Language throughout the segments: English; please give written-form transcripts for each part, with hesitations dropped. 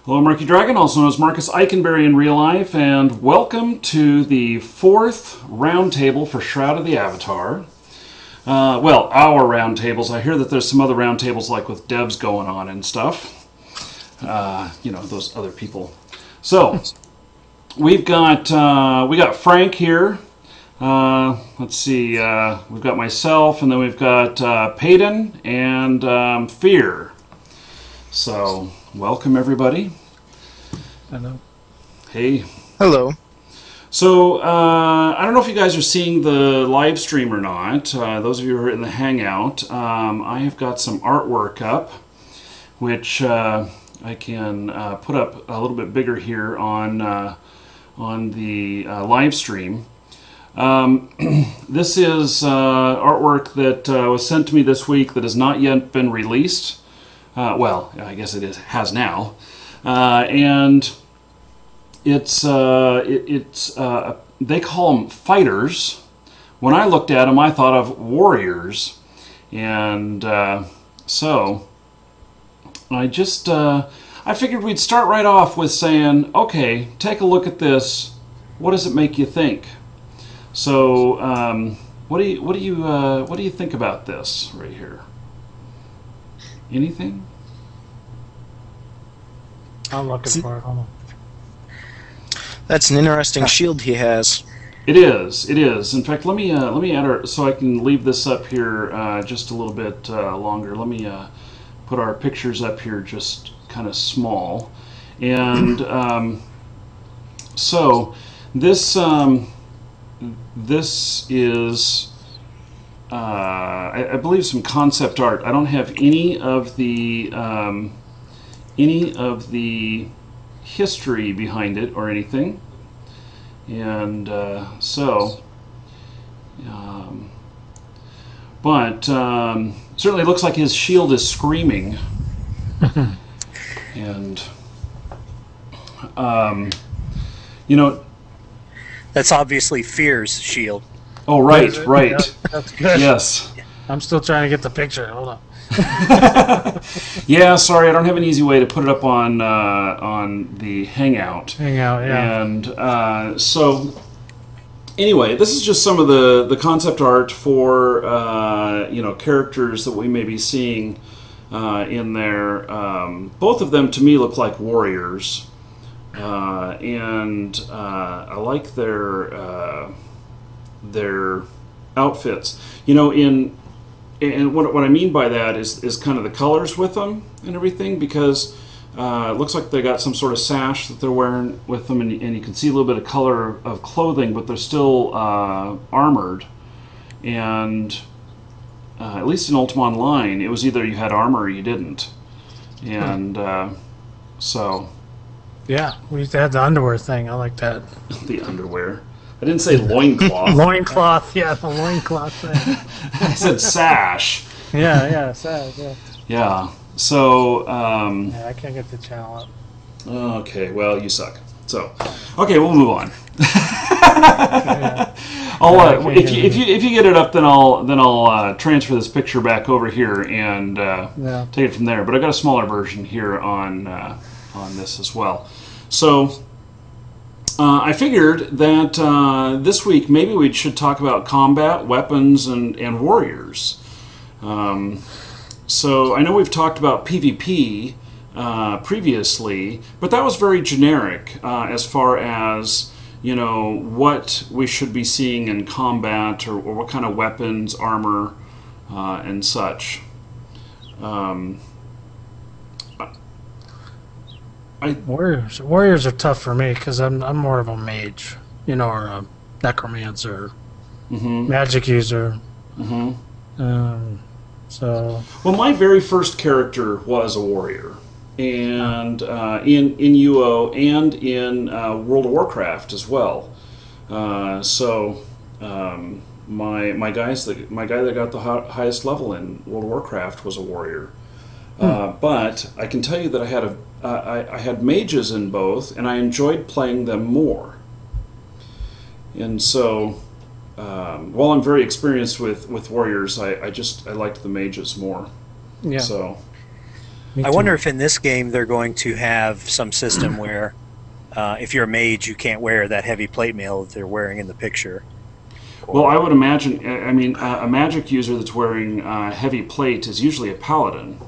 Hello, Marky Dragon, also known as Marcus Eikenberry in real life, and welcome to the fourth roundtable for Shroud of the Avatar. Well, our roundtables. I hear that there's some other roundtables like with devs going on and stuff. You know, those other people. So, we got Frank here. Let's see, we've got myself, and then we've got Peyton and Fear. So, welcome everybody. Hello. Hey. Hello. So, I don't know if you guys are seeing the live stream or not. Those of you who are in the Hangout, I have got some artwork up, which I can put up a little bit bigger here on the live stream. This is artwork that was sent to me this week that has not yet been released. Well, I guess has now, and it's they call them fighters. When I looked at them, I thought of warriors, and so I figured we'd start right off with saying, okay, take a look at this. What does it make you think? So, what do you think about this right here? Anything? I'm looking for it. Hold on. That's an interesting shield he has. It is. It is. In fact, let me add so I can leave this up here just a little bit longer. Let me put our pictures up here just kind of small, and so this is. I believe some concept art. I don't have any of the history behind it or anything, and but certainly looks like his shield is screaming, and you know, That's obviously Fear's shield. oh right, right, Yeah, that's good. yes. I'm still trying to get the picture. Hold on. Yeah, sorry, I don't have an easy way to put it up on the Hangout. Hangout, yeah. And so, anyway, this is just some of the concept art for you know, characters that we may be seeing in there. Both of them to me look like warriors, and I like their outfits. You know, and what I mean by that is kind of the colors with them and everything, because it looks like they got some sort of sash that they're wearing with them, and you can see a little bit of color of clothing, but they're still armored. And at least in Ultima Online, it was either you had armor or you didn't. And so... Yeah, we used to have the underwear thing. I like that. The underwear. I didn't say loincloth. Loincloth, yeah, the loincloth thing. I said sash. Yeah, sad, yeah. Yeah. So, Yeah, I can't get the channel up. okay, well, you suck. So, okay, we'll move on. Yeah. I'll if you get it up, then I'll transfer this picture back over here and take it from there. But I got a smaller version here on this as well. So. I figured that this week maybe we should talk about combat, weapons, and warriors. So I know we've talked about PvP previously, but that was very generic as far as, you know, what we should be seeing in combat, or what kind of weapons, armor, and such. Warriors are tough for me because I'm more of a mage, you know, or a necromancer, magic user. So. Well, my very first character was a warrior, and in UO and in World of Warcraft as well. So my guy that got the highest level in World of Warcraft was a warrior. But I can tell you that I had mages in both, and I enjoyed playing them more. And so, while I'm very experienced with warriors, I liked the mages more. Yeah. So, Me I too. wonder if in this game they're going to have some system where if you're a mage, you can't wear that heavy plate mail that they're wearing in the picture. Well, I would imagine. I mean, a magic user that's wearing heavy plate is usually a paladin,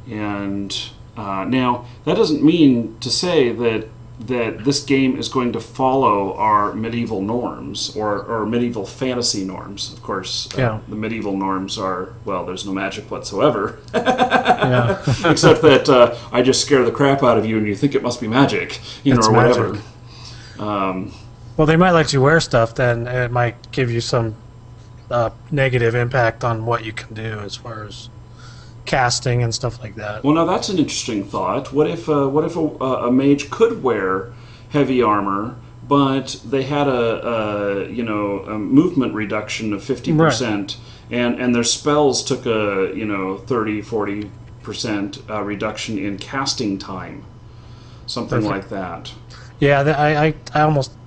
and now that doesn't mean to say that this game is going to follow our medieval norms or medieval fantasy norms. Of course, Yeah. the medieval norms are, well, there's no magic whatsoever, Yeah. except that I just scare the crap out of you and you think it must be magic, It's or magic. whatever. Well, they might let you wear stuff, then it might give you some negative impact on what you can do as far as casting and stuff like that. Well, now that's an interesting thought. What if a mage could wear heavy armor, but they had a movement reduction of 50%, and their spells took a 30-40% reduction in casting time, something like that. Yeah, I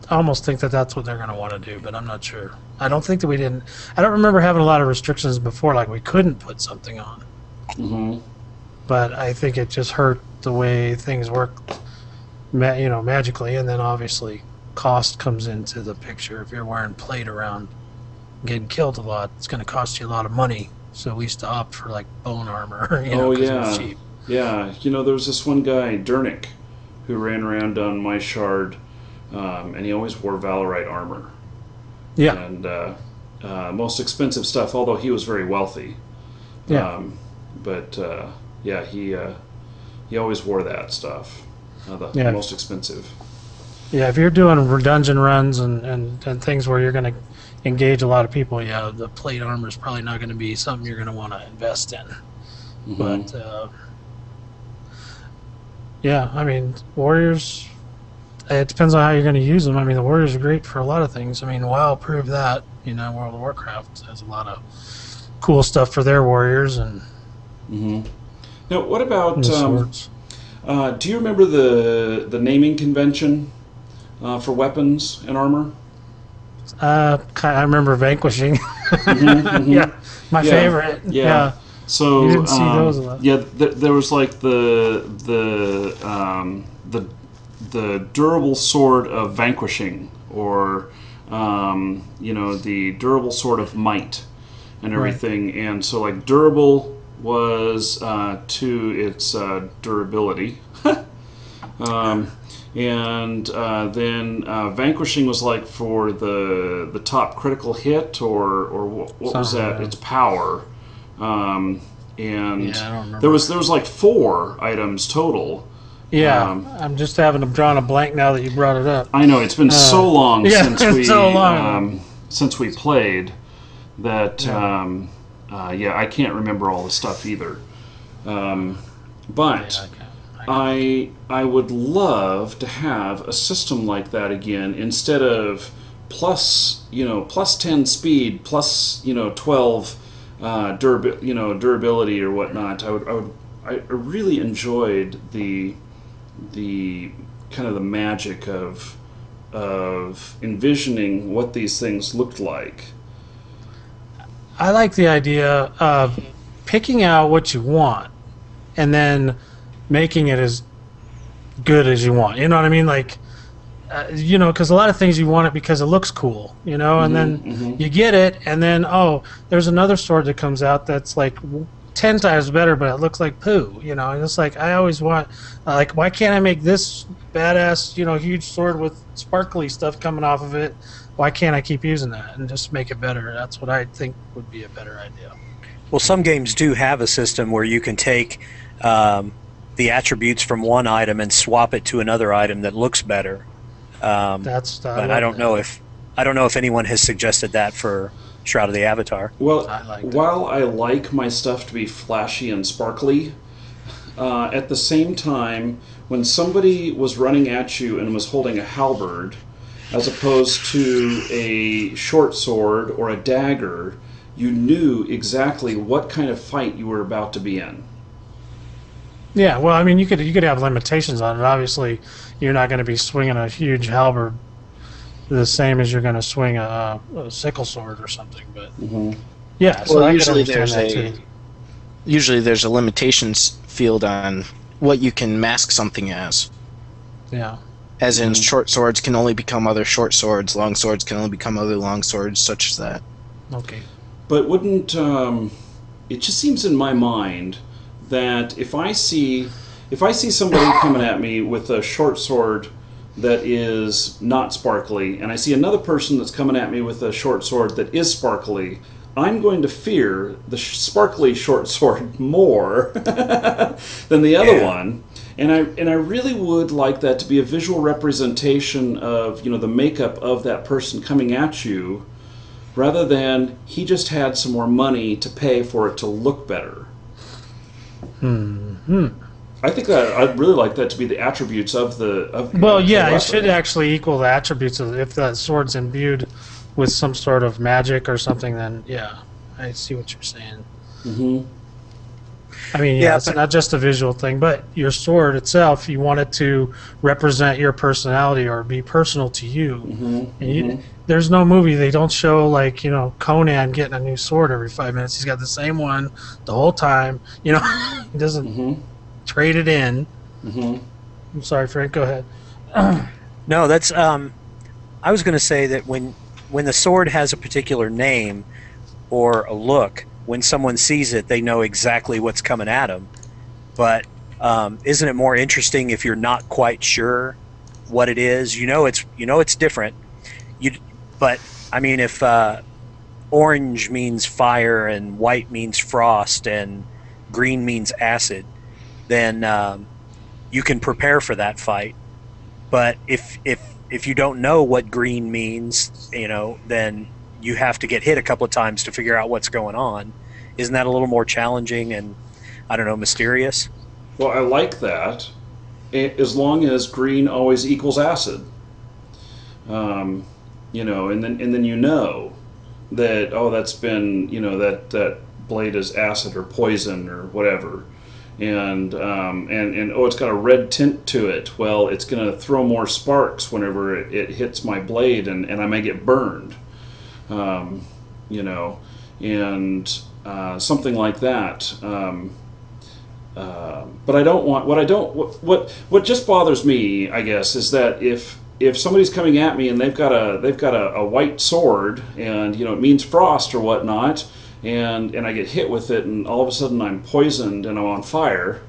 almost think that that's what they're going to want to do, but I'm not sure. I don't think that we didn't. I don't remember having a lot of restrictions before, like we couldn't put something on. Mm-hmm. But I think it just hurt the way things work, magically, and then obviously cost comes into the picture. If you're wearing plate around, getting killed a lot, it's going to cost you a lot of money. So we used to opt for like bone armor, 'cause it was cheap. Yeah. There was this one guy, Dernick, who ran around on my shard, and he always wore Valorite armor. Yeah, And most expensive stuff, although he was very wealthy. yeah. But he always wore that stuff, the most expensive. Yeah, if you're doing dungeon runs and things where you're going to engage a lot of people, yeah, the plate armor is probably not going to be something you're going to want to invest in. Mm-hmm. But yeah, I mean, warriors. It depends on how you're going to use them. I mean, the warriors are great for a lot of things. I mean, WoW proved that. World of Warcraft has a lot of cool stuff for their warriors and. Mm-hmm. Now, what about? Swords. Do you remember the naming convention for weapons and armor? I remember Vanquishing. Mm-hmm. Yeah, my favorite. Yeah. So you didn't see those a lot. Yeah, there was like the durable sword of vanquishing, or the durable sword of might, and everything. Right. And so like durable was to its durability. And then vanquishing was like for the top critical hit, or what was that? Its power. And I don't remember. there was like 4 items total. Yeah, I'm just drawing a blank now that you brought it up. I know it's been so long since we played that I can't remember all the stuff either. But I would love to have a system like that again, instead of plus 10 speed, plus 12 durability or whatnot. I really enjoyed the kind of the magic of envisioning what these things looked like. I like the idea of picking out what you want and then making it as good as you want. You know what I mean? Like, because a lot of things you want it because it looks cool, and then you get it, and then, there's another sword that comes out that's like 10 times better, but it looks like poo, and it's like, I always want, why can't I make this badass, huge sword with sparkly stuff coming off of it? Why can't I keep using that and just make it better? That's what I think would be a better idea. Well, some games do have a system where you can take the attributes from one item and swap it to another item that looks better. But I don't know if anyone has suggested that for Shroud of the Avatar. Well, while I like my stuff to be flashy and sparkly, at the same time, when somebody was running at you and was holding a halberd, as opposed to a short sword or a dagger, you knew exactly what kind of fight you were about to be in. Yeah, well, I mean, you could have limitations on it. Obviously, you're not going to be swinging a huge halberd the same as you're going to swing a sickle sword or something. But yeah, so well, I usually could understand that too. usually there's a limitations field on what you can mask something as. Yeah. As in, short swords can only become other short swords, long swords can only become other long swords, such as that. Okay. But wouldn't it just seems in my mind that if I see somebody coming at me with a short sword that is not sparkly, and I see another person that's coming at me with a short sword that is sparkly, I'm going to fear the sparkly short sword more than the other one. And I really would like that to be a visual representation of, you know, the makeup of that person coming at you, rather than he just had some more money to pay for it to look better. I think that I'd really like that to be the attributes of the. Well, yeah, it should actually equal the attributes of, if that sword's imbued with some sort of magic or something. Then yeah, I see what you're saying. Mm-hmm. I mean, yeah, it's not just a visual thing, but your sword itself, you want it to represent your personality or be personal to you. And there's no movie they don't show, like, you know, Conan getting a new sword every 5 minutes. He's got the same one the whole time. You know, he doesn't trade it in. I'm sorry, Frank. Go ahead. No, that's. I was going to say that when the sword has a particular name or a look, when someone sees it, they know exactly what's coming at them. But isn't it more interesting if you're not quite sure what it is? You know it's different. But I mean, if orange means fire and white means frost and green means acid, then you can prepare for that fight. But if you don't know what green means, you know, then you have to get hit a couple of times to figure out what's going on. Isn't that a little more challenging and, I don't know, mysterious? Well, I like that, as long as green always equals acid. You know, and then you know that, oh, that's been, you know, that blade is acid or poison or whatever. And oh, it's got a red tint to it. Well, it's going to throw more sparks whenever it hits my blade, and I may get burned. You know, and something like that. But I don't want what just bothers me, I guess, is that if somebody's coming at me and they've got a white sword, and, you know, it means frost or whatnot, and I get hit with it, and all of a sudden I'm poisoned and I'm on fire.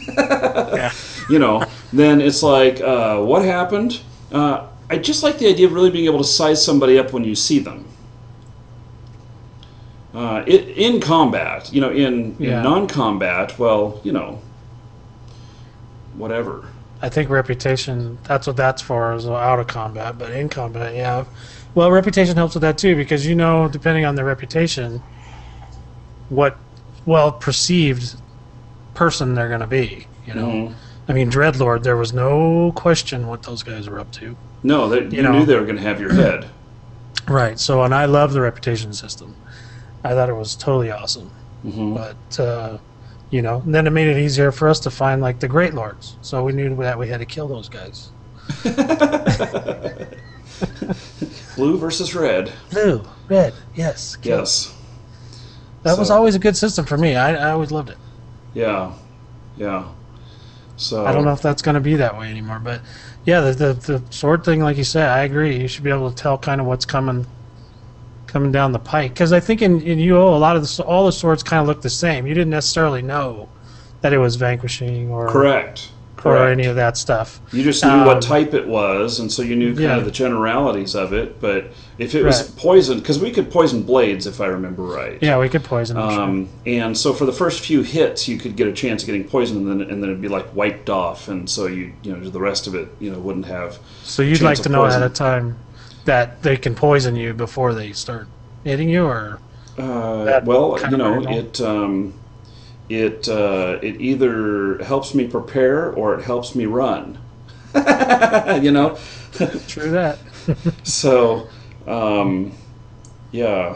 Yeah. You know, then it's like, what happened? I just like the idea of really being able to size somebody up when you see them. In combat, you know, in non-combat, well, you know, whatever. I think reputation, that's what that's for, is out of combat. But in combat, yeah. Well, reputation helps with that too, because, you know, depending on the reputation, what well-perceived person they're going to be, you know. I mean, Dreadlord, there was no question what those guys were up to. No, you knew they were going to have your head. Right, so, and I love the reputation system. I thought it was totally awesome. But, you know, and then it made it easier for us to find, like, the Great Lords. So we knew that we had to kill those guys. Blue versus red. Blue, red, yes. Kill. Yes. That was always a good system for me. I always loved it. Yeah, yeah. So I don't know if that's going to be that way anymore. But, yeah, the sword thing, like you said, I agree. You should be able to tell kind of what's coming down the pike, because I think in UO a lot of all the swords kind of look the same. You didn't necessarily know that it was vanquishing or correct or any of that stuff. You just knew what type it was, and so you knew kind of the generalities of it. But if it was poisoned, because we could poison blades, if I remember right. Yeah, we could poison them. And so for the first few hits, you could get a chance of getting poisoned, and then it'd be like wiped off, and so you know the rest of it, you know, wouldn't have. So you'd like to know ahead of time that they can poison you before they start hitting you, or well, you know, it either helps me prepare or it helps me run. You know. True that. So, yeah,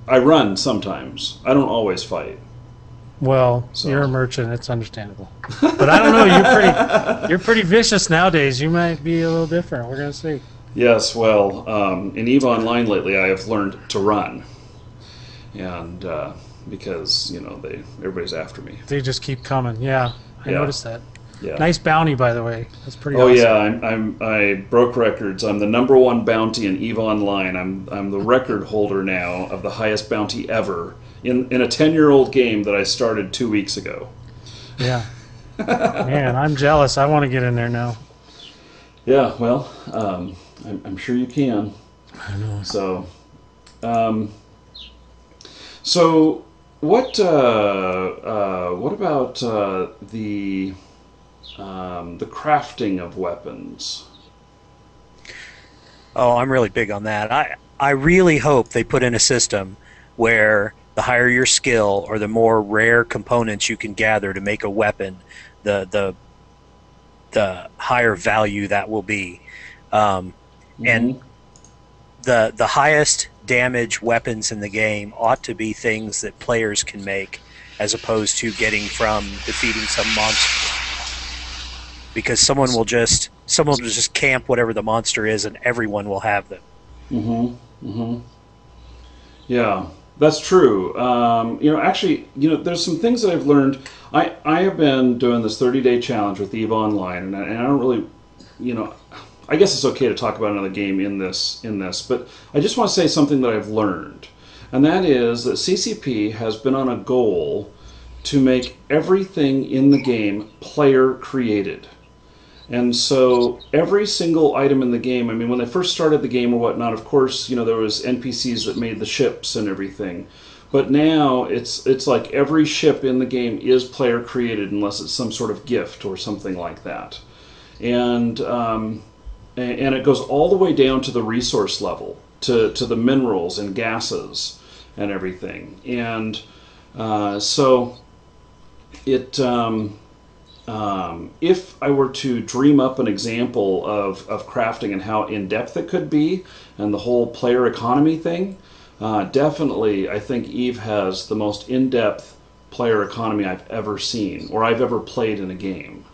I run sometimes. I don't always fight. Well, you're a merchant. It's understandable, but I don't know. You're pretty vicious nowadays. You might be a little different. We're gonna see. Yes, well, in EVE Online lately, I have learned to run, and because everybody's after me. They just keep coming. Yeah, I noticed that. Yeah. Nice bounty, by the way. That's pretty Oh awesome. yeah, I broke records. I'm the #1 bounty in EVE Online. I'm the record holder now of the highest bounty ever in a 10-year-old game that I started 2 weeks ago. Yeah. Man, I'm jealous. I want to get in there now. Yeah, well, I'm sure you can. I know. So what about the crafting of weapons? Oh, I'm really big on that. I really hope they put in a system where the higher your skill or the more rare components you can gather to make a weapon, the higher value that will be. And the highest damage weapons in the game ought to be things that players can make, as opposed to getting from defeating some monster. Because someone will just camp whatever the monster is, and everyone will have them. Yeah, that's true. There's some things that I've learned. I have been doing this 30-day challenge with EVE Online, and I don't really, I guess it's okay to talk about another game in this, but I just want to say something that I've learned, and that is that CCP has been on a goal to make everything in the game player created. And so every single item in the game, I mean, when they first started the game or whatnot, of course, there was NPCs that made the ships and everything. But now it's like every ship in the game is player created unless it's some sort of gift or something like that. And it goes all the way down to the resource level, to the minerals and gases and everything. And so it... if I were to dream up an example of crafting and how in-depth it could be, and the whole player economy thing, definitely I think EVE has the most in-depth player economy I've ever seen, or I've ever played in a game.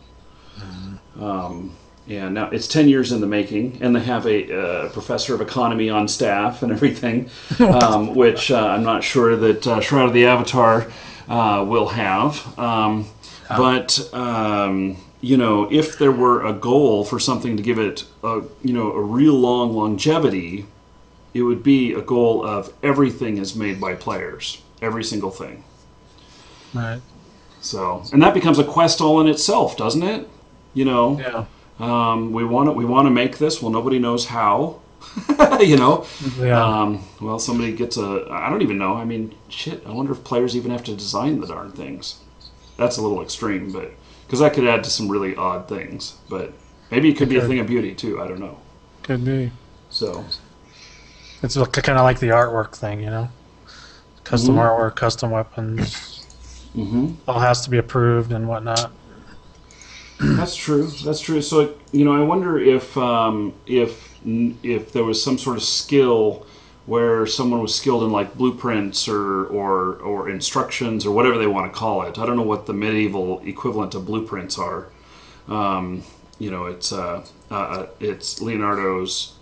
And now it's 10 years in the making, and they have a professor of economy on staff and everything, which I'm not sure that Shroud of the Avatar will have. But if there were a goal for something to give it a real long longevity, it would be a goal of everything is made by players, every single thing. Right. So, and that becomes a quest all in itself, doesn't it? Yeah. We want to make this. Well, nobody knows how. Yeah. Well, somebody gets I don't even know. I mean, shit. I wonder if players even have to design the darn things. That's a little extreme, but because that could add to some really odd things. But maybe it could be a thing of beauty too. I don't know. Could be. So it's kind of like the artwork thing, custom artwork, custom weapons. All has to be approved and whatnot. That's true. That's true. So I wonder if there was some sort of skill where someone was skilled in like blueprints or instructions or whatever they want to call it. I don't know what the medieval equivalent of blueprints are. It's Leonardo's,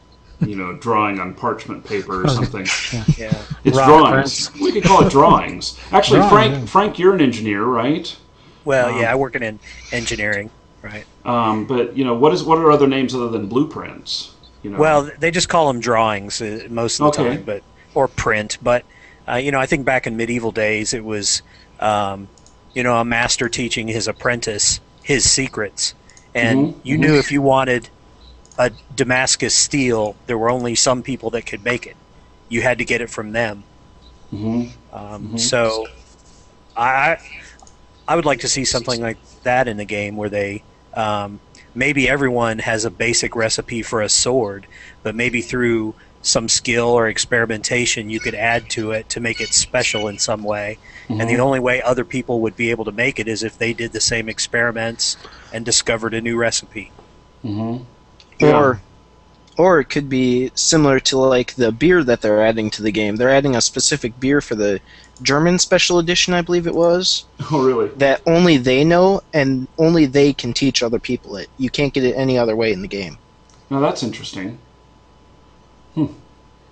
drawing on parchment paper or something. Yeah. It's Rock drawings. prints. We could call it drawings. Actually, Drawing, Frank, you're an engineer, right? Well, I work in engineering, right? But what are other names other than blueprints? Well, they just call them drawings most of the time, or print. But I think back in medieval days, it was a master teaching his apprentice his secrets, and you knew if you wanted a Damascus steel, there were only some people that could make it. You had to get it from them. So, I would like to see something like that in the game where they. Maybe everyone has a basic recipe for a sword, but maybe through some skill or experimentation you could add to it to make it special in some way. And the only way other people would be able to make it is if they did the same experiments and discovered a new recipe. Or it could be similar to like the beer that they're adding to the game. They're adding a specific beer for the German special edition, I believe it was. Oh, really? That only they know, and only they can teach other people it. You can't get it any other way in the game. Now that's interesting.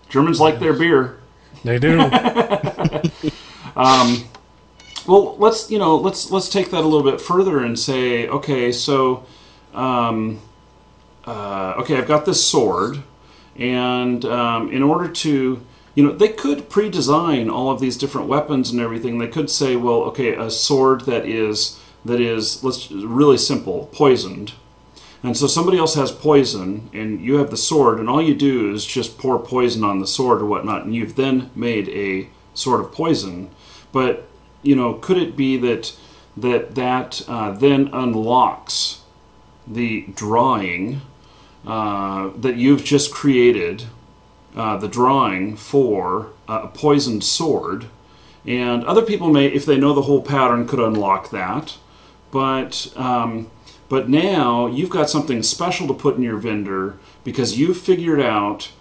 Germans like their beer. They do. Well, let's take that a little bit further and say, okay, so, okay, I've got this sword, and in order to, they could pre-design all of these different weapons and everything. They could say, well, okay, a sword that is really simple, poisoned. And so somebody else has poison, and you have the sword, and all you do is just pour poison on the sword or whatnot, and you've then made a sword of poison. But, could it be that then unlocks the drawing that you've just created, the drawing for a poisoned sword, and other people may, if they know the whole pattern, could unlock that, but now you've got something special to put in your vendor because you've figured out,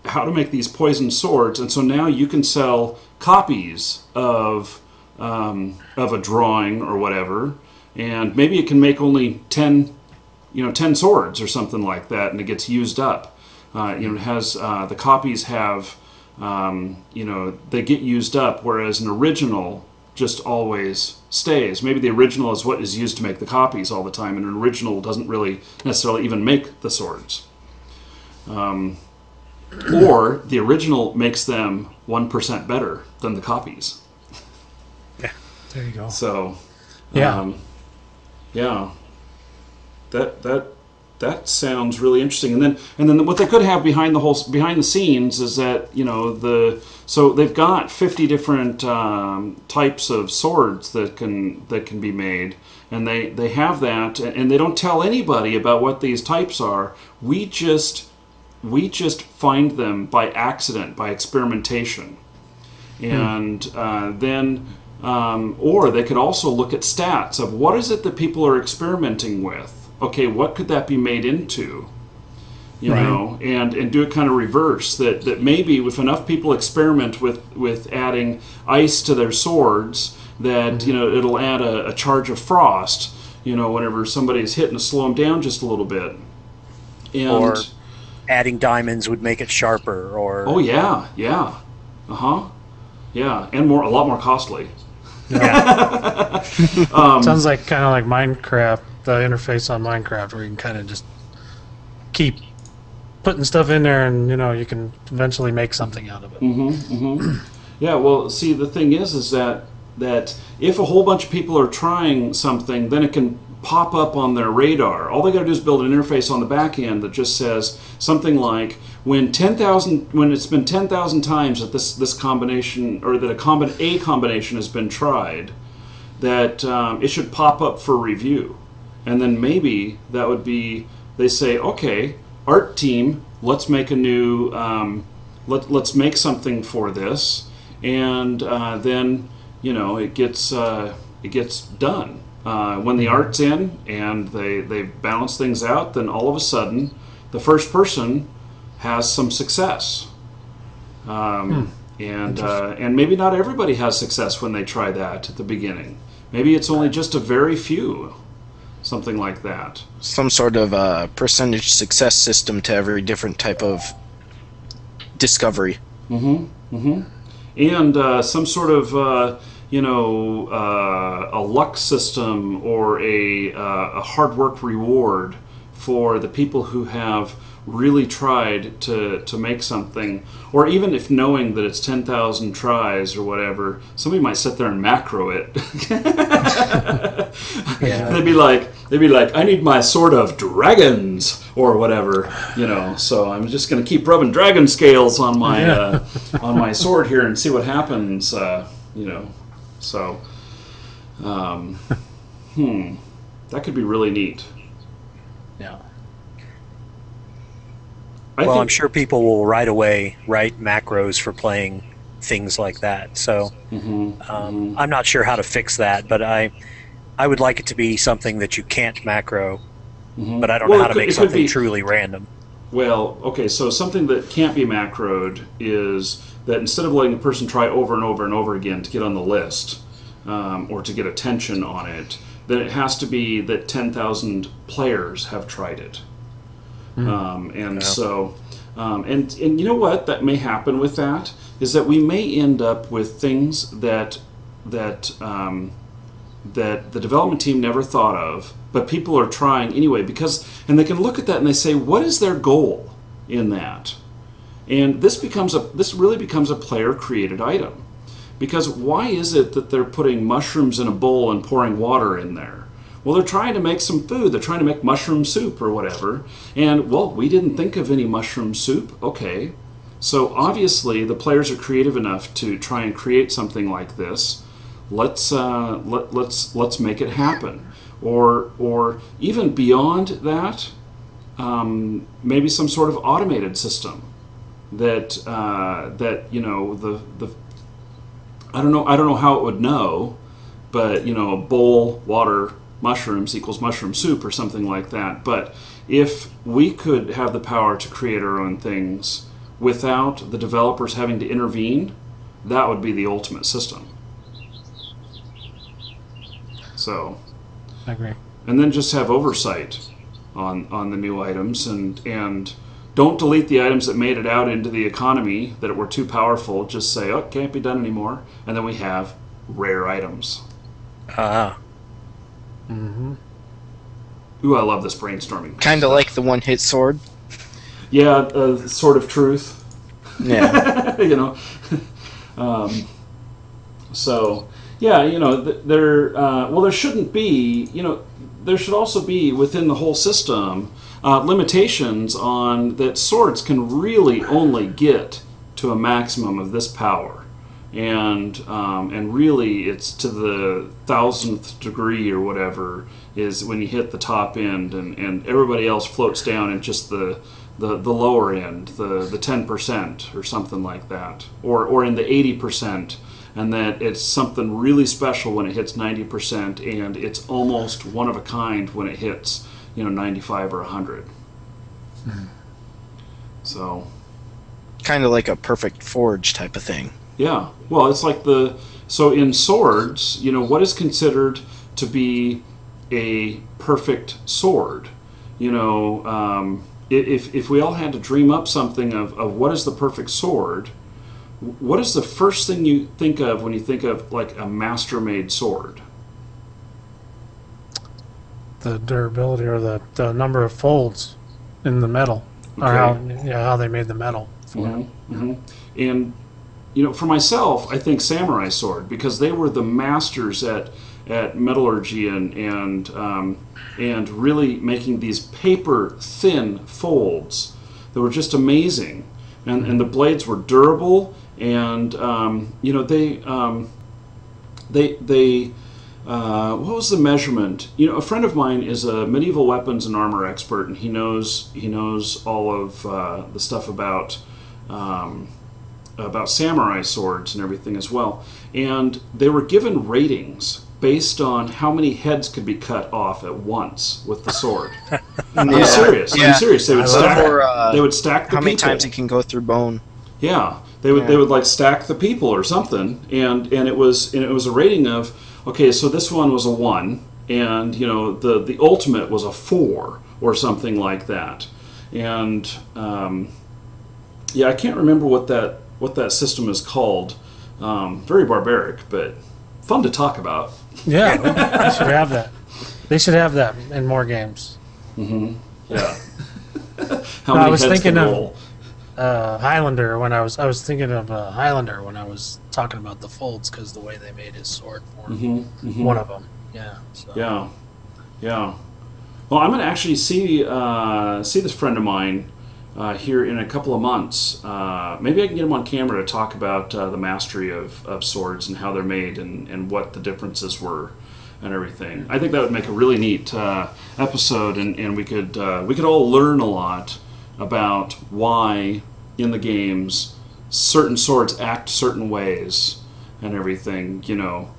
how to make these poisoned swords, and so now you can sell copies of a drawing or whatever, and maybe it can make only 10 swords or something like that, and it gets used up. It has the copies have, they get used up, whereas an original just always stays. Maybe the original is what is used to make the copies all the time, and an original doesn't really necessarily even make the swords. Or the original makes them 1% better than the copies. Yeah, there you go. So, yeah. That sounds really interesting. And then what they could have behind the scenes is that so they've got 50 different types of swords that can be made, and they have that, and they don't tell anybody about what these types are. We just find them by accident, by experimentation, and then. Or they could also look at stats of what is it that people are experimenting with. Okay, what could that be made into? And do it kind of reverse. That maybe if enough people experiment with adding ice to their swords, that it'll add a charge of frost. Whenever somebody's hit and slow them down just a little bit. And or adding diamonds would make it sharper. Or yeah, and a lot more costly. Yeah. Sounds like kind of like Minecraft, the interface on Minecraft, where you can kind of just keep putting stuff in there, and you can eventually make something out of it. Yeah. Well, see, the thing is that if a whole bunch of people are trying something, then it can pop up on their radar. All they got to do is build an interface on the back end that just says something like, when it's been 10,000 times that this combination, or that a combination has been tried, that it should pop up for review. And then maybe that would be, they say, okay, art team, let's make a new, let's make something for this, and then it gets done. When the art's in and they balance things out, then all of a sudden the first person has some success. And maybe not everybody has success when they try that at the beginning. Maybe it's only just a very few, something like that. Some sort of percentage success system to every different type of discovery. And some sort of a luck system, or a hard work reward for the people who have really tried to make something, or even if knowing that it's 10,000 tries or whatever, somebody might sit there and macro it. Yeah. They'd be like, I need my sword of dragons or whatever, So I'm just going to keep rubbing dragon scales on my on my sword here and see what happens, So, that could be really neat. Yeah. I'm sure people will right away write macros for playing things like that. So I'm not sure how to fix that, but I would like it to be something that you can't macro, but I don't know how to make something truly random. Well, okay, so something that can't be macroed is that instead of letting the person try over and over and over again to get on the list, or to get attention on it, then it has to be that 10,000 players have tried it. And so, and you know what? That may happen with that is that we may end up with things that the development team never thought of, but people are trying anyway and they can look at that and they say, what is their goal in that? And this really becomes a player created item. Because why is it that they're putting mushrooms in a bowl and pouring water in there? Well, they're trying to make some food. They're trying to make mushroom soup or whatever. And, well, we didn't think of any mushroom soup. Okay. So obviously the players are creative enough to try and create something like this. Let's make it happen. Or even beyond that, maybe some sort of automated system that I don't know how it would know, but a bowl, water, mushrooms equals mushroom soup or something like that. But if we could have the power to create our own things without the developers having to intervene, that would be the ultimate system. So, I agree. And then just have oversight on the new items and don't delete the items that made it out into the economy that were too powerful. Just say, oh, it can't be done anymore. And then we have rare items. Mm-hmm. Ooh, I love this brainstorming. Kind of like the one-hit sword. Yeah, Sword of Truth. Yeah. So, yeah, there shouldn't be, there should also be within the whole system limitations on that swords can really only get to a maximum of this power, and really it's to the 1000th degree or whatever is when you hit the top end, and everybody else floats down at just the lower end, the 10% or something like that, or in the 80%, and that it's something really special when it hits 90%, and it's almost one of a kind when it hits 95 or 100. Mm-hmm. So, kind of like a perfect forge type of thing. Yeah. Well, it's like so in swords, what is considered to be a perfect sword? If we all had to dream up something of what is the perfect sword, what is the first thing you think of when you think of like a master-made sword? The durability or the number of folds in the metal, or how they made the metal for it. Mm-hmm. And for myself, I think samurai sword, because they were the masters at metallurgy and really making these paper thin folds that were just amazing, and the blades were durable, and they what was the measurement? A friend of mine is a medieval weapons and armor expert, and he knows all of the stuff about samurai swords and everything as well. And they were given ratings based on how many heads could be cut off at once with the sword. I'm serious. Yeah. I'm serious. They would stack the how many people. times it can go through bone. Yeah, they would like stack the people or something, and it was a rating of, okay, so this one was a 1, and the ultimate was a 4 or something like that, and I can't remember what that system is called. Very barbaric, but fun to talk about. Yeah, they should have that. They should have that in more games. Mm-hmm. Yeah. I was thinking of Highlander when I was thinking of Highlander when I was talking about the folds, because the way they made his sword for one of them. Yeah. So. Yeah. Well, I'm going to actually see this friend of mine here in a couple of months. Maybe I can get him on camera to talk about the mastery of swords and how they're made and what the differences were and everything. I think that would make a really neat episode, and we could all learn a lot about why in the games certain swords act certain ways and everything.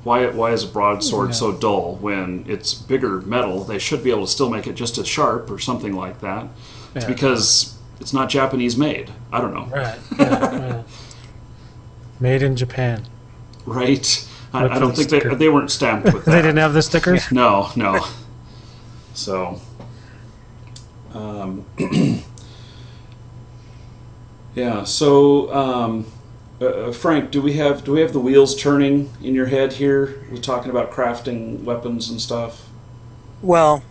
Why is a broadsword so dull when it's bigger metal? They should be able to still make it just as sharp or something like that. Yeah. It's because it's not Japanese made. I don't know. Right. Yeah. Made in Japan. Right. I don't think they weren't stamped with that. They didn't have the stickers? No. So, Yeah. So, Frank, do we have the wheels turning in your head here? We're talking about crafting weapons and stuff. Well,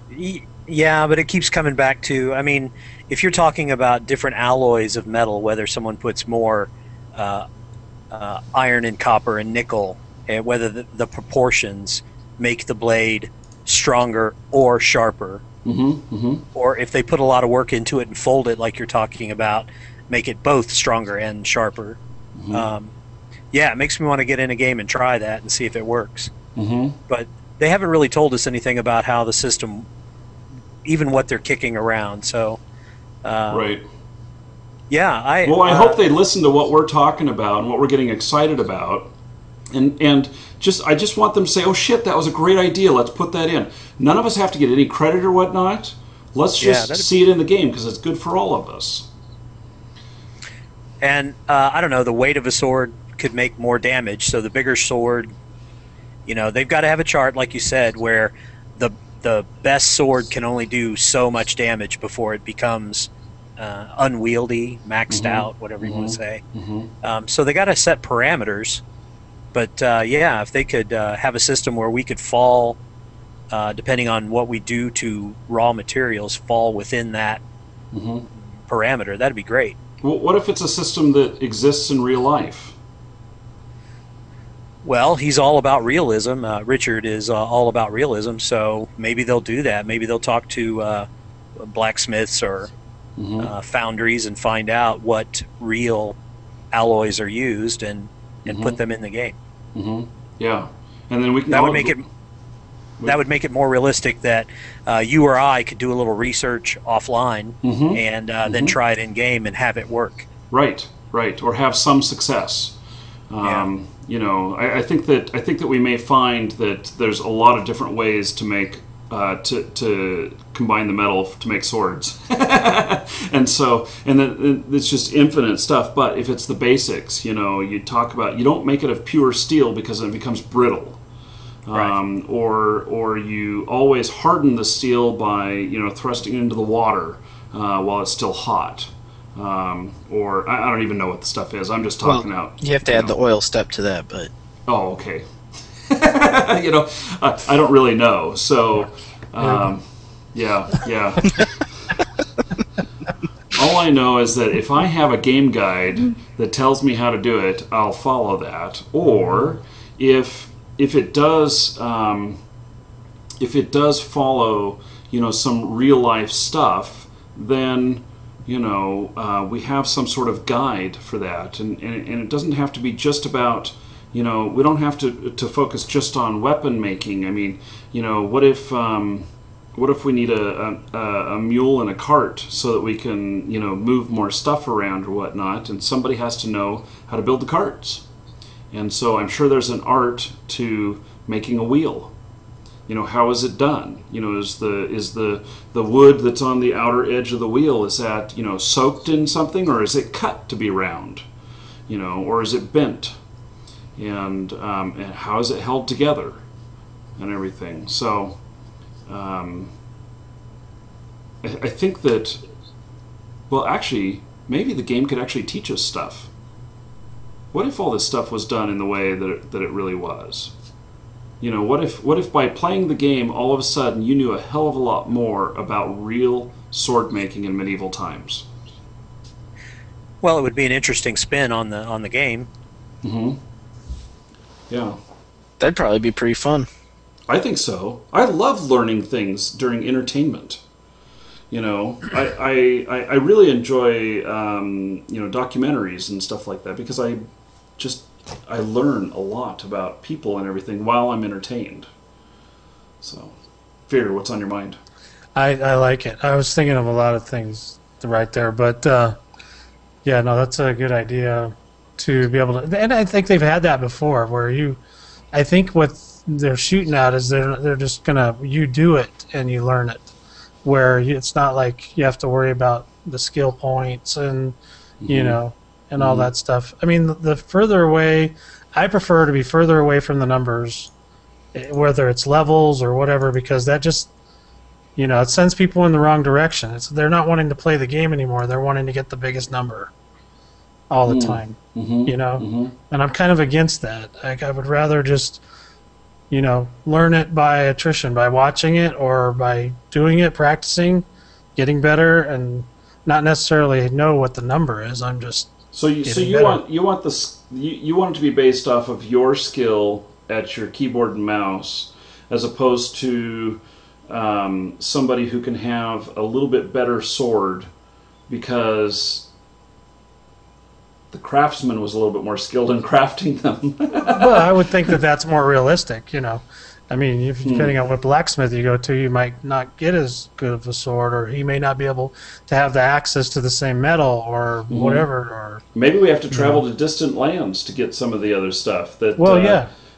yeah, but it keeps coming back to, I mean, if you're talking about different alloys of metal, whether someone puts more uh, iron and copper and nickel, and whether the proportions make the blade stronger or sharper, or if they put a lot of work into it and fold it like you're talking about, make it both stronger and sharper. Yeah, it makes me want to get in a game and try that and see if it works. But they haven't really told us anything about how the system, even what they're kicking around. So, right. Yeah, I hope they listen to what we're talking about and what we're getting excited about, and I just want them to say, "Oh shit, that was a great idea. Let's put that in." None of us have to get any credit or whatnot. Let's just see it in the game because it's good for all of us. And I don't know, the weight of a sword could make more damage. So the bigger sword, they've got to have a chart, like you said, where the best sword can only do so much damage before it becomes unwieldy, maxed out, whatever you want to say. So they got to set parameters. But yeah, if they could have a system where we could fall, depending on what we do to raw materials, fall within that parameter, that'd be great. Well, what if it's a system that exists in real life? Well, he's all about realism. Richard is all about realism, so maybe they'll do that. Maybe they'll talk to blacksmiths or foundries and find out what real alloys are used and put them in the game. Yeah, and then we can. That would make it more realistic that you or I could do a little research offline and then try it in game and have it work. Right, or have some success. I think that we may find that there's a lot of different ways to make to combine the metal to make swords, and then it's just infinite stuff. But if it's the basics, you talk about, you don't make it of pure steel because it becomes brittle. Right. Or you always harden the steel by thrusting it into the water while it's still hot. Or I don't even know what the stuff is. I'm just talking out. You have to add the oil step to that, but. Oh, okay. I don't really know. So, yeah. All I know is that if I have a game guide that tells me how to do it, I'll follow that. Or if it does follow some real life stuff, then we have some sort of guide for that, and it doesn't have to be just about we don't have to focus just on weapon making. I mean, what if we need a mule and a cart so that we can move more stuff around or whatnot, and somebody has to know how to build the carts. And so I'm sure there's an art to making a wheel. How is it done? Is the wood that's on the outer edge of the wheel, is that soaked in something, or is it cut to be round? Or is it bent? And how is it held together? And everything. So I think that, well, actually, maybe the game could actually teach us stuff. What if all this stuff was done in the way that it really was? What if by playing the game, all of a sudden you knew a hell of a lot more about real sword making in medieval times? Well, it would be an interesting spin on the game. Yeah. That'd probably be pretty fun. I think so. I love learning things during entertainment. I really enjoy documentaries and stuff like that, because I learn a lot about people and everything while I'm entertained. So, Fear, what's on your mind? I like it. I was thinking of a lot of things right there, but yeah, no, that's a good idea to be able to. And I think they've had that before, where I think what they're shooting at is they're just gonna, you do it and you learn it, where it's not like you have to worry about the skill points and and all that stuff. I mean, the further away, I prefer to be further away from the numbers, whether it's levels or whatever, because that just, it sends people in the wrong direction. They're not wanting to play the game anymore. They're wanting to get the biggest number. all the time, Mm-hmm. you know? Mm-hmm. And I'm kind of against that. Like, I would rather just, learn it by attrition, by watching it or by doing it, practicing, getting better, and not necessarily know what the number is. I'm just getting better. You want it to be based off of your skill at your keyboard and mouse, as opposed to somebody who can have a little bit better sword because the craftsman was a little bit more skilled in crafting them. Well, I would think that that's more realistic, I mean, depending on what blacksmith you go to, you might not get as good of a sword, or he may not be able to have the access to the same metal, or whatever. Or maybe we have to travel to distant lands to get some of the other stuff. That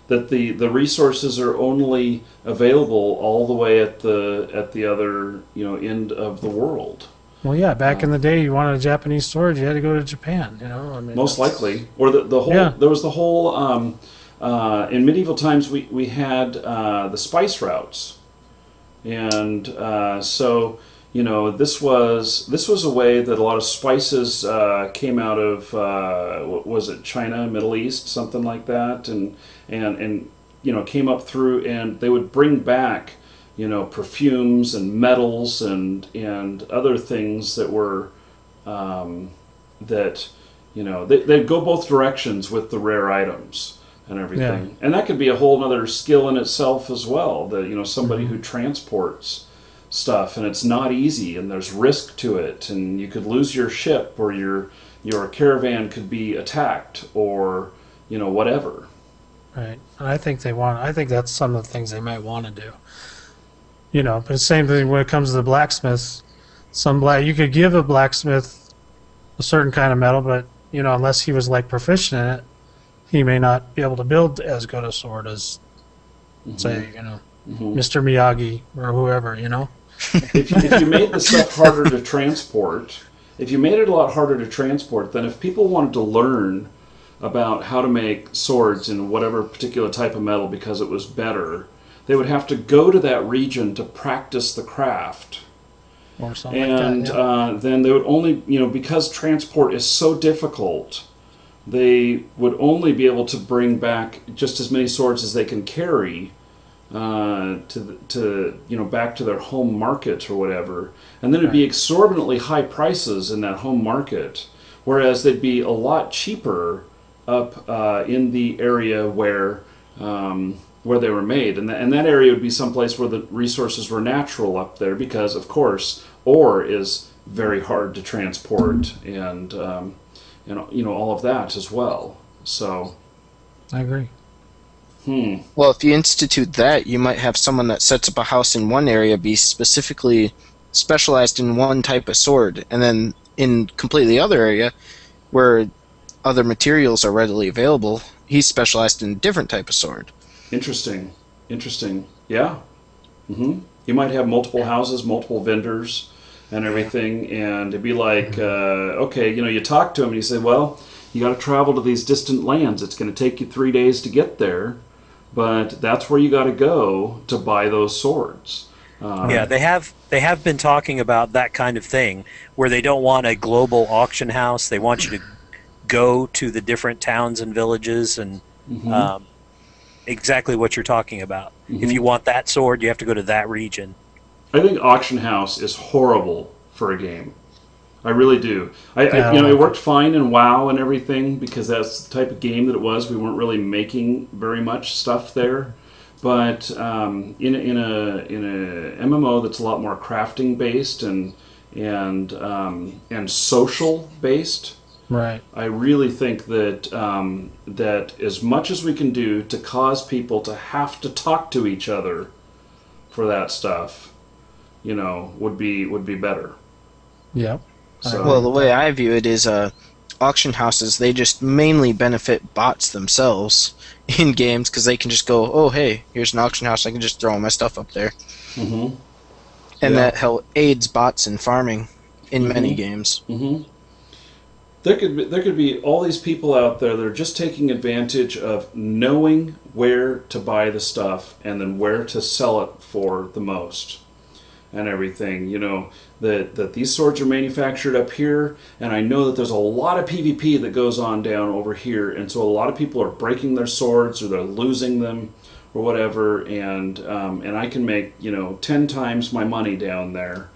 the resources are only available all the way at the other end of the world. Well, yeah, back in the day, you wanted a Japanese sword, you had to go to Japan. I mean, most likely, or the whole there was the whole. In medieval times, we had the spice routes, and so this was a way that a lot of spices came out of what was it, China, Middle East, something like that, and came up through, and they would bring back perfumes and metals and other things that were they'd go both directions with the rare items and everything. And that could be a whole other skill in itself as well, that somebody who transports stuff, and it's not easy, and there's risk to it, and you could lose your ship, or your caravan could be attacked, or whatever. Right. And I think that's some of the things they might want to do. But the same thing when it comes to the blacksmiths. You could give a blacksmith a certain kind of metal, but unless he was like proficient in it, he may not be able to build as good a sword as, say, Mr. Miyagi or whoever. If you made the stuff harder to transport, if you made it a lot harder to transport, then if people wanted to learn about how to make swords in whatever particular type of metal because it was better, they would have to go to that region to practice the craft. Or something like that, then they would only, because transport is so difficult, they would only be able to bring back just as many swords as they can carry back to their home market or whatever, and then it'd be exorbitantly high prices in that home market, whereas they'd be a lot cheaper up in the area where they were made, and that area would be someplace where the resources were natural up there, because of course ore is very hard to transport, and all of that as well. So I agree. Well, if you institute that, you might have someone that sets up a house in one area be specifically specialized in one type of sword, and then in completely other area where other materials are readily available, he's specialized in a different type of sword. Interesting. Yeah. You might have multiple houses, multiple vendors, and everything, and it'd be like, you talk to him and you say, well, you got to travel to these distant lands. It's going to take you 3 days to get there, but that's where you got to go to buy those swords. They have been talking about that kind of thing, where they don't want a global auction house. They want you to go to the different towns and villages, and exactly what you're talking about. If you want that sword, you have to go to that region. I think auction house is horrible for a game. I really do. It worked fine in WoW and everything, because that's the type of game that it was. We weren't really making very much stuff there, but in a MMO that's a lot more crafting based and social based. Right. I really think that that as much as we can do to cause people to have to talk to each other for that stuff, would be better. Yep. So, well, the way I view it is auction houses, they just mainly benefit bots themselves in games, because they can just go, oh, hey, here's an auction house, I can just throw all my stuff up there. And that aids bots in farming in many games. There could be all these people out there that are just taking advantage of knowing where to buy the stuff and then where to sell it for the most and everything. that these swords are manufactured up here, and I know that there's a lot of PvP that goes on down over here, and so a lot of people are breaking their swords or they're losing them or whatever, and I can make 10 times my money down there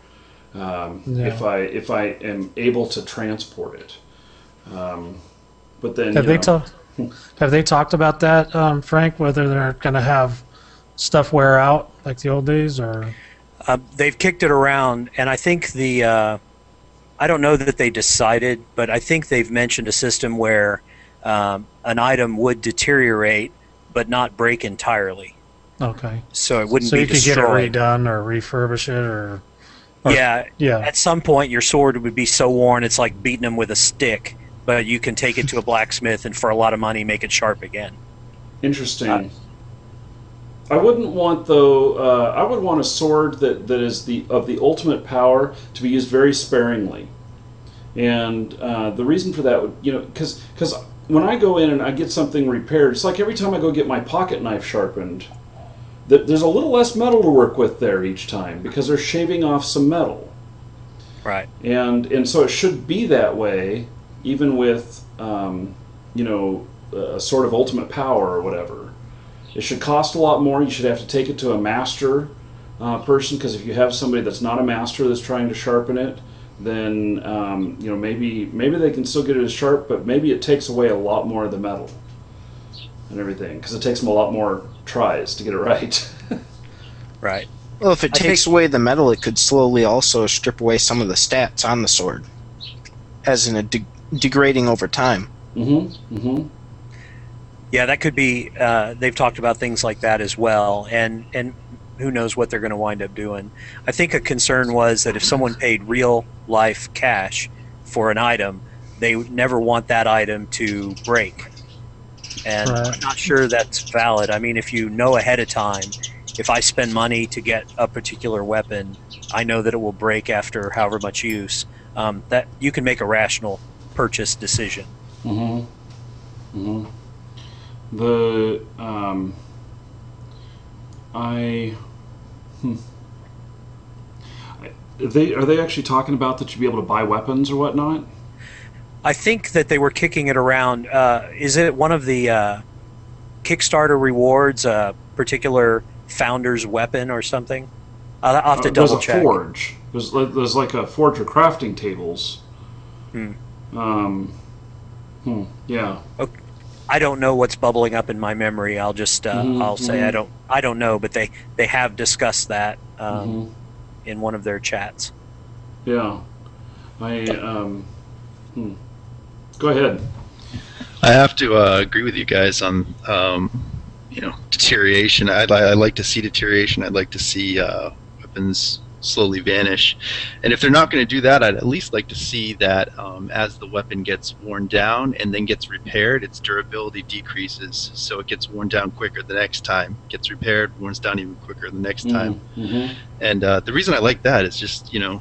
if I am able to transport it. But then have they talked about that, Frank? Whether they're going to have stuff wear out like the old days, or they've kicked it around, and I think I don't know that they decided, but I think they've mentioned a system where an item would deteriorate but not break entirely. Okay. So it wouldn't be destroyed. So you could get it redone or refurbish it, or yeah. At some point, your sword would be so worn it's like beating them with a stick, but you can take it to a blacksmith and for a lot of money make it sharp again. Interesting. I wouldn't want I would want a sword that is of the ultimate power to be used very sparingly, and the reason for that would because when I go in and I get something repaired, it's like every time I go get my pocket knife sharpened, there's a little less metal to work with there each time because they're shaving off some metal. Right. And so it should be that way, even with a sword of ultimate power or whatever. It should cost a lot more. You should have to take it to a master person, because if you have somebody that's not a master that's trying to sharpen it, then maybe they can still get it as sharp, but maybe it takes away a lot more of the metal and everything, because it takes them a lot more tries to get it right. Right. Well, if it takes away the metal, it could slowly also strip away some of the stats on the sword, as in degrading over time. Mm-hmm. Mm-hmm. Yeah, that could be. They've talked about things like that as well, and who knows what they're going to wind up doing. I think a concern was that if someone paid real life cash for an item, they would never want that item to break. And I'm not sure that's valid. I mean, if you know ahead of time, if I spend money to get a particular weapon, I know that it will break after however much use. That you can make a rational purchase decision. Mm-hmm. Mm-hmm. Are they actually talking about that you'd be able to buy weapons or whatnot? I think that they were kicking it around. Is it one of the Kickstarter rewards, a particular founder's weapon or something? I'll have to double check. There's a forge. There's like a forge or crafting tables. Yeah. Okay. I don't know what's bubbling up in my memory. I'll just I'll say I don't know, but they have discussed that in one of their chats. Yeah. Go ahead. I have to agree with you guys on deterioration. I'd like to see deterioration. I'd like to see weapons slowly vanish, and if they're not going to do that, I'd at least like to see that as the weapon gets worn down and then gets repaired, its durability decreases, so it gets worn down quicker the next time, gets repaired, worn down even quicker the next time. And the reason I like that is just in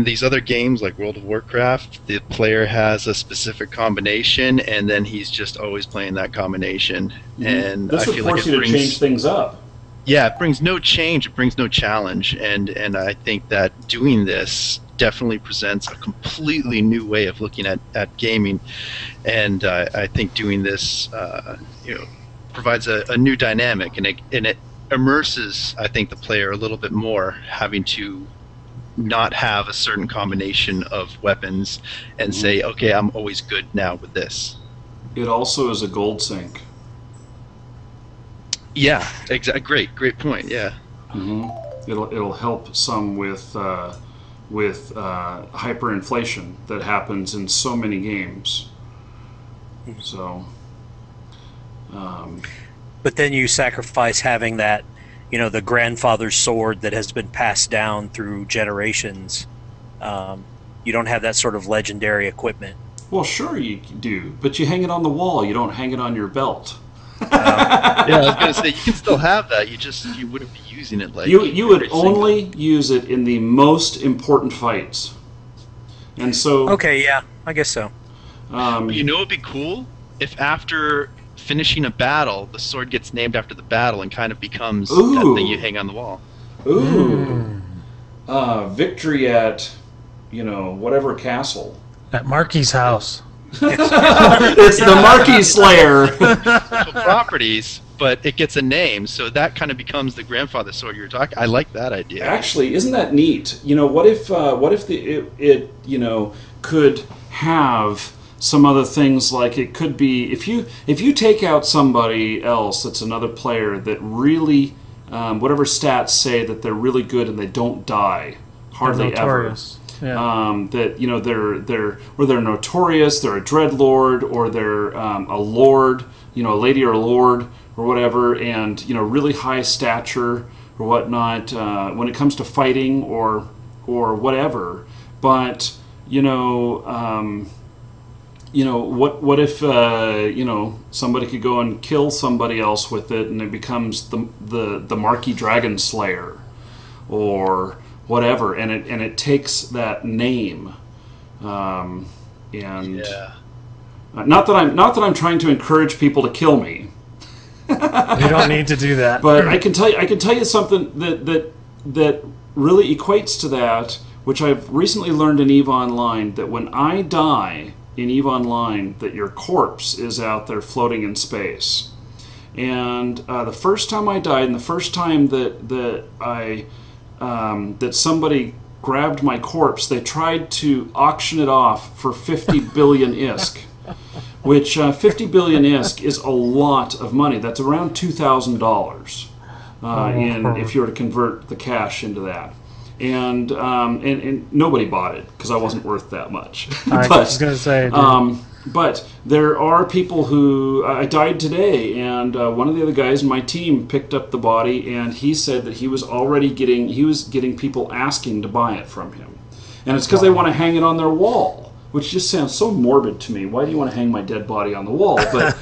these other games like World of Warcraft, the player has a specific combination and then he's just always playing that combination. And this would force you to change things up. Yeah, it brings no change, it brings no challenge, and I think that doing this definitely presents a completely new way of looking at gaming, and I think doing this provides a new dynamic, and it immerses, I think, the player a little bit more, having to not have a certain combination of weapons and say, okay, I'm always good now with this. It also is a gold sink. Yeah, exactly. Great point. Yeah. It'll help some with hyperinflation that happens in so many games. So. But then you sacrifice having that, the grandfather's sword that has been passed down through generations. You don't have that sort of legendary equipment. Well, sure you do, but you hang it on the wall. You don't hang it on your belt. Yeah, I was gonna say you can still have that. You wouldn't be using it like you would only use it in the most important fights, and so okay, yeah, I guess so. It'd be cool if after finishing a battle, the sword gets named after the battle and kind of becomes that thing you hang on the wall. Ooh. Victory at, whatever castle. At Marky's house. It's the Marquis Slayer. Properties, but it gets a name, so that kind of becomes the grandfather sword you're talking. I like that idea. Actually, isn't that neat? What if it could have some other things, like it could be if you take out somebody else that's another player that really whatever stats say that they're really good and they don't die hardly ever. Yeah. They're notorious, they're a dreadlord, or they're a lord, a lady or a lord or whatever, and really high stature or whatnot when it comes to fighting or whatever. But what if somebody could go and kill somebody else with it, and it becomes the Marquis Dragon Slayer, or whatever, and it takes that name, not that I'm trying to encourage people to kill me. You don't need to do that. But I can tell you something that really equates to that, which I've recently learned in EVE Online, that when I die in EVE Online, that your corpse is out there floating in space. And the first time I died, and the first time that somebody grabbed my corpse, they tried to auction it off for 50 billion ISK, which 50 billion ISK is a lot of money. That's around $2,000 if you were to convert the cash into that. And nobody bought it because I wasn't worth that much. I was going to say. But there are people who I died today, and one of the other guys in my team picked up the body, and he said that he was already getting people asking to buy it from him, and it's because they want to hang it on their wall, which just sounds so morbid to me. Why do you want to hang my dead body on the wall? But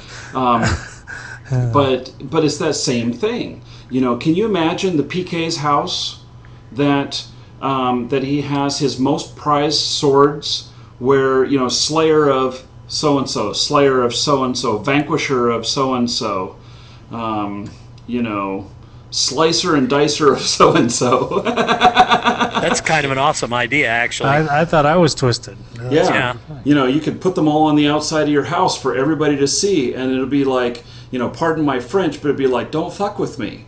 but it's that same thing. Can you imagine the PK's house that he has his most prized swords, where Slayer of so-and-so, Slayer of so-and-so, Vanquisher of so-and-so, Slicer and Dicer of so-and-so. That's kind of an awesome idea, actually. I thought I was twisted. Yeah. You could put them all on the outside of your house for everybody to see, and it'll be like, pardon my French, but it'd be like, don't fuck with me.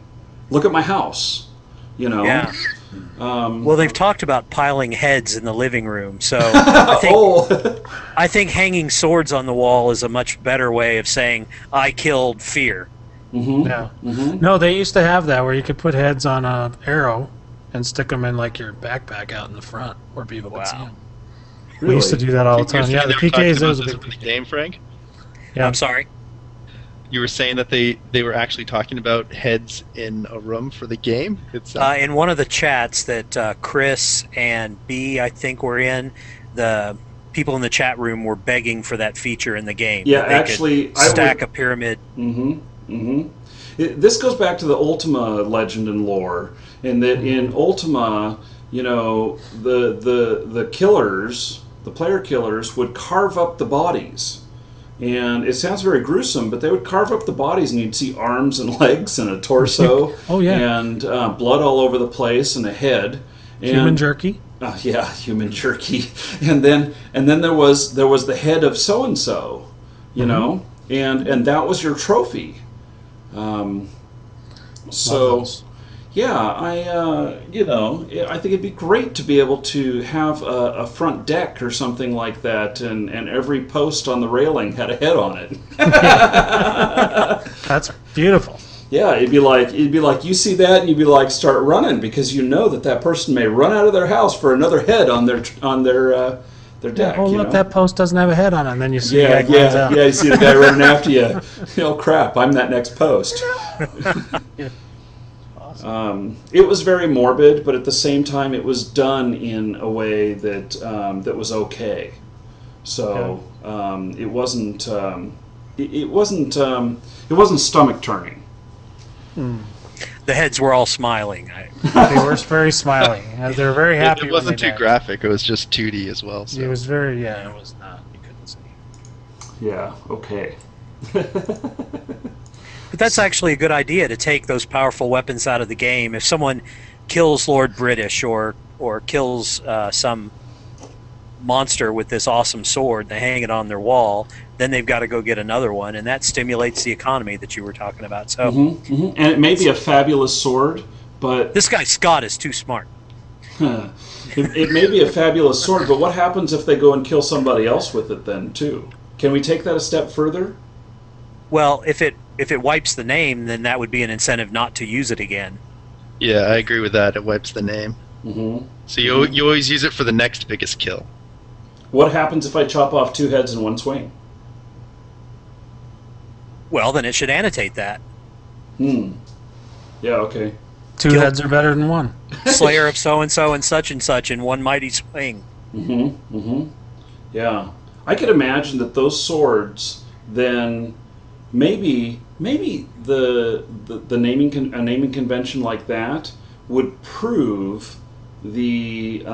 Look at my house. Yeah. Well, they've talked about piling heads in the living room, so I think hanging swords on the wall is a much better way of saying I killed fear. Mm-hmm. Yeah. Mm-hmm. No, they used to have that where you could put heads on an arrow and stick them in like your backpack out in the front where people could see them. Really? We used to do that all the time. Yeah, the PKs. Those was a big game, Frank. Yeah. I'm sorry. You were saying that they were actually talking about heads in a room for the game? It's in one of the chats that Chris and B, I think, were in, the people in the chat room were begging for that feature in the game. Yeah, actually, stack a pyramid. Mm-hmm. Mm-hmm. This goes back to the Ultima legend and lore, in that in Ultima, the killers, the player killers, would carve up the bodies. And it sounds very gruesome, but they would carve up the bodies, and you'd see arms and legs and a torso. Oh yeah, and blood all over the place, and a head. And, human jerky. Yeah, human jerky. And then there was the head of so and so, and that was your trophy. Yeah, I think it'd be great to be able to have a front deck or something like that, and every post on the railing had a head on it. That's beautiful. Yeah, it'd be like you see that and you'd be like, start running, because you know that person may run out of their house for another head on their deck. Oh, look, that post doesn't have a head on it. And then you see you see the guy running after you. Oh crap! I'm that next post. It was very morbid, but at the same time, it was done in a way that that was okay. So it wasn't stomach turning. The heads were all smiling. They were very smiling. They were very happy. It wasn't too graphic. It was just 2D as well. So. It was very It was not. You couldn't see. Yeah. Okay. But that's actually a good idea, to take those powerful weapons out of the game. If someone kills Lord British or kills some monster with this awesome sword, they hang it on their wall, then they've got to go get another one, and that stimulates the economy that you were talking about. So, and it may be a fabulous sword, but this guy Scott is too smart. it may be a fabulous sword, but what happens if they go and kill somebody else with it then too? Can we take that a step further? Well, if it wipes the name, then that would be an incentive not to use it again. Yeah, I agree with that. It wipes the name. So you always use it for the next biggest kill. What happens if I chop off 2 heads in one swing? Well, then it should annotate that. Yeah, okay. 2 heads are better than 1. Slayer of so-and-so and such in one mighty swing. Yeah. I could imagine that those swords then maybe the naming a naming convention like that would prove the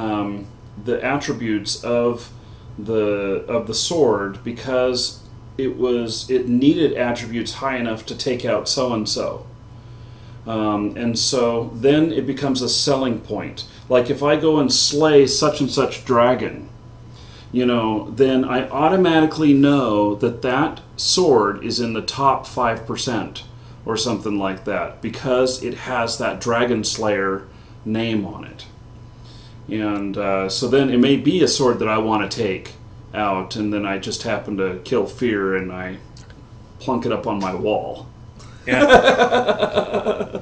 attributes of the sword, because it needed attributes high enough to take out so and so. And so then it becomes a selling point. Like if I go and slay such and such dragon, then I automatically know that sword is in the top 5% or something like that, because it has that Dragon Slayer name on it. And so then it may be a sword that I want to take out, and then I just happen to kill fear and I plunk it up on my wall. Yeah.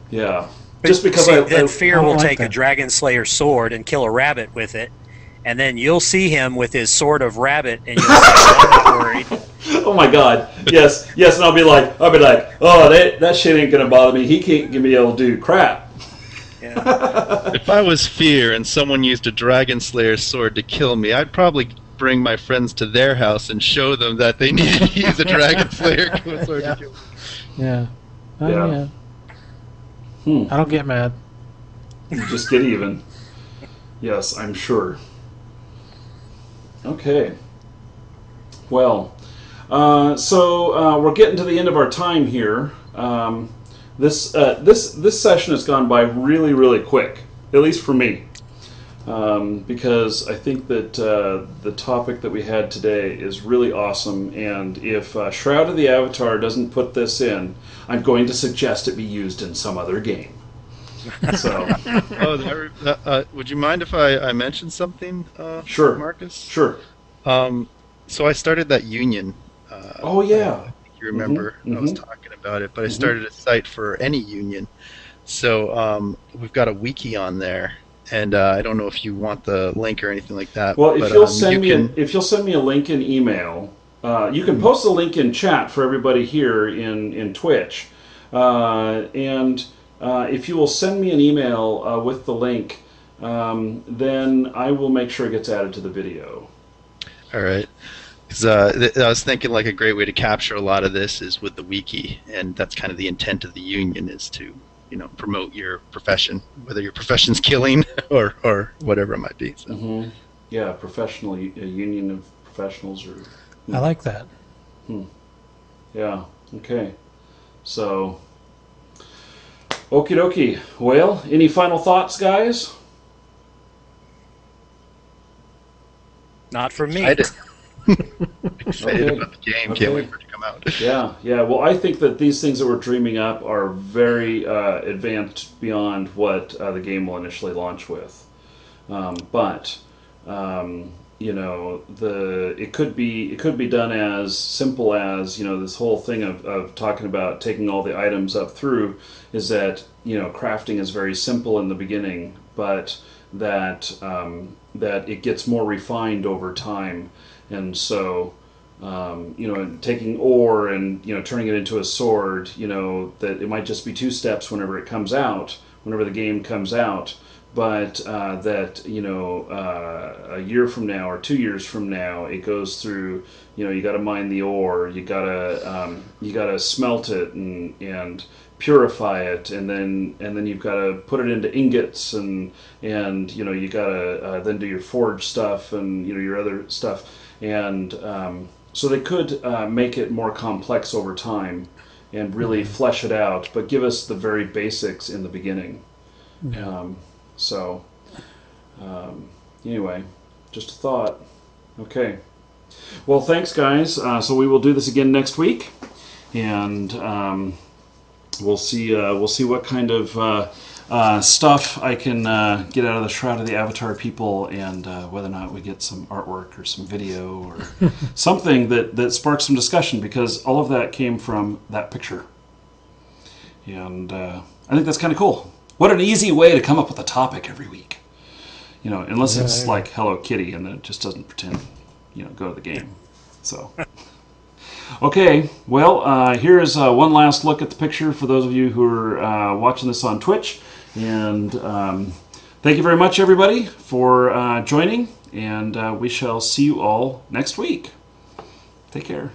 Yeah. But just because then fear will like take that. a Dragon Slayer sword and kill a rabbit with it, and then you'll see him with his sword of rabbit, and you'll say, I'm not worried. Oh my God! Yes, and I'll be like, oh, that shit ain't gonna bother me. He can't be able to do crap. Yeah. If I was Fear and someone used a Dragon Slayer sword to kill me, I'd probably bring my friends to their house and show them that they needed to use a Dragon Slayer sword to kill me. Yeah. Oh, Yeah. I don't get mad. Just get even. Yes, I'm sure. Okay. Well, so we're getting to the end of our time here. This session has gone by really, really quick, at least for me, because I think that the topic that we had today is really awesome. And if Shroud of the Avatar doesn't put this in, I'm going to suggest it be used in some other game. So, would you mind if I mentioned something? Sure, Marcus. Sure. So I started that union. Oh yeah. I think you remember I was talking about it, but I started a site for any union. So we've got a wiki on there, and I don't know if you want the link or anything like that. Well, if you'll send me a link in email, you can post the link in chat for everybody here in Twitch, and if you will send me an email with the link, then I will make sure it gets added to the video. All right. Because I was thinking like a great way to capture a lot of this is with the wiki, and that's kind of the intent of the union, is to promote your profession, whether your profession's killing or whatever it might be. So. Yeah, professional, a union of professionals. I like that. Yeah, okay. So, okie dokie. Well, any final thoughts, guys? Not for me. Excited about the game. Can't wait for it to come out. Yeah. Well, I think that these things that we're dreaming up are very advanced beyond what the game will initially launch with. But it could be done as simple as this whole thing of talking about taking all the items up through, is that crafting is very simple in the beginning, but that it gets more refined over time. And so, taking ore and turning it into a sword, that it might just be 2 steps whenever the game comes out, but that a year from now or 2 years from now, it goes through. You got to mine the ore, you gotta smelt it and purify it, and then you've got to put it into ingots, and you got to then do your forge stuff and your other stuff. And so they could make it more complex over time and really flesh it out, but give us the very basics in the beginning. Yeah. Anyway, just a thought. Okay. Well, thanks, guys. So we will do this again next week, and we'll see what kind of stuff I can get out of the Shroud of the Avatar people, and whether or not we get some artwork or some video or something that sparks some discussion, because all of that came from that picture. And I think that's kind of cool. What an easy way to come up with a topic every week. Unless it's like Hello Kitty and then it just doesn't pretend, go to the game. So, okay, well, here's one last look at the picture for those of you who are watching this on Twitch. And thank you very much, everybody, for joining. And we shall see you all next week. Take care.